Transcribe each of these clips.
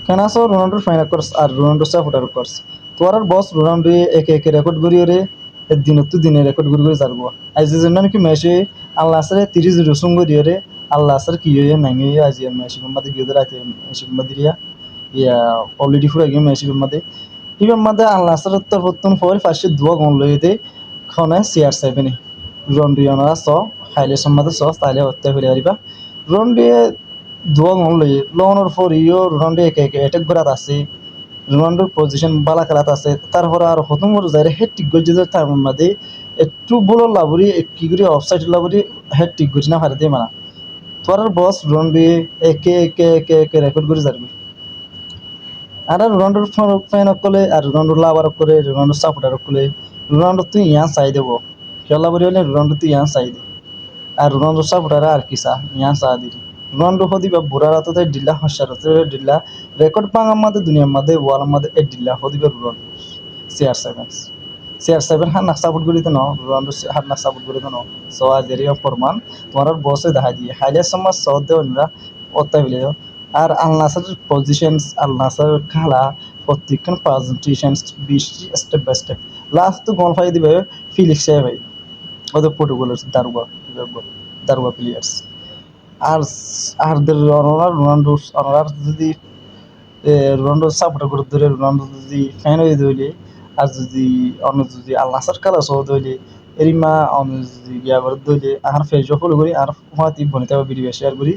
কেন আসো রোনাল্ডোর ফাইনাল করস আর রোনাল্ডো সাপোর্টার করস তোর আর বস রোনাল্ডো একে একে রেকর্ড করিয়ে রে দিনত দিনে রেকর্ড করে যারবো আজ জন্য নাকি মেসি আল্লাহ আসরে 30 রসুম করিয়ে রে আল্লাহ আসর কি হয়ে নাই হয়ে আজ মেসি মাদে গিয়ে রাতে মেসি মাদিরিয়া ইয়া অলরেডি ফুরা গিয়ে মেসি মাদে ইবার মাদে আল্লাহ আসর তরফতুন ফল ফার্স্টে দুয়া গন লয়ে দে খনে সিআর সেভেনে রন্ডো ইয়ানারা স হাইলে সম্মাদে স তাইলে হত্যা ফেলে আরিবা রন্ডো দুয়া গন লয়ে লওয়ানোর পর ইও রন্ডো একে একে অ্যাটাক করাত আছে রোনাল্ডোর পজিশন বালা খেলাত আছে তারপরে আর হতম যাই হেড টিক গল যে তার মধ্যে একটু বড় লাভরি কি করে অফসাইড লাভরি হেড টিক গল না হারে দিয়ে মানা তোর বস রোনাল্ডো একে একে একে একে রেকর্ড করে যাবে আর রোনাল্ডোর ফ্যান করলে আর রোনাল্ডো লাভার করে রোনাল্ডো সাপোর্টার করলে রোনাল্ডো তুই ইয়ান চাই দেব খেলা বলি হলে রোনাল্ডো তুই ইয়ান চাই দে আর রোনাল্ডো সাপোর্টার আর কি চা ইয়ান চা দিদি রোনাল্ডো হদি বা বুড়ারা তো ডিল্লা হসারতে ডিল্লা রেকর্ড পাঙার মাঝে দুনিয়ার মাঝে ওয়ালের মাঝে এ ডিল্লা হদি বা রোনাল্ডো CR7 CR7 হার না সাপোর্ট করি তো ন রোনাল্ডো হার না সাপোর্ট করি তো ন সো আজ এর প্রমাণ তোমার বসে দেখা দিয়ে হাইলে সমাজ সহ দেওয়া অত্যাই বিলে আর আল নাসারের পজিশনস আল নাসারের খেলা প্রত্যেকক্ষণ প্রেজেন্টেশনস বৃষ্টি স্টেপ বাই স্টেপ লাস্ট তো গোল ফাই দিবে ফিলিক্স ভাই ওদের পর্তুগালের দারুয়া প্লেয়ার্স আর আর রোনাল্ডোর যদি রোনাল্ডো সাপোর্ট করে ধরে রোনাল্ডো যদি ফ্যান হয়ে ধরলে আর যদি অন্য যদি আল নাসার খেলা সহ ধরলে এরিমা অন্য যদি বিয়া করে ধরলে আর ফেস ফলো করি আর হয়তো বনিতে ভিডিও শেয়ার করি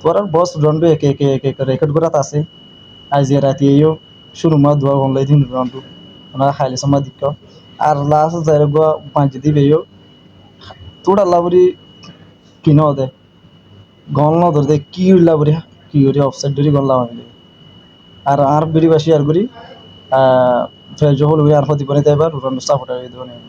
তোর আর বস রোনাল্ডো একে একে একে একে রেকর্ড করাত আছে আজ রাতে এও শুরু মা দোয়া বনলাই দিন রোনাল্ডো ওনারা খাইলে সমা দিক আর লাস্ট যাই গো পাঁচ দিবেও তোরা লাবরি কিনো দে গল ন ধরতে কি লাবরি কি করি অফসাইড ধরি গল লাগাইলে আর বিড়ি বা শেয়ার করি ফেস হল আর প্রতি বনে তাইবার রোনাল্ডো সাপোর্টার এই ধরনের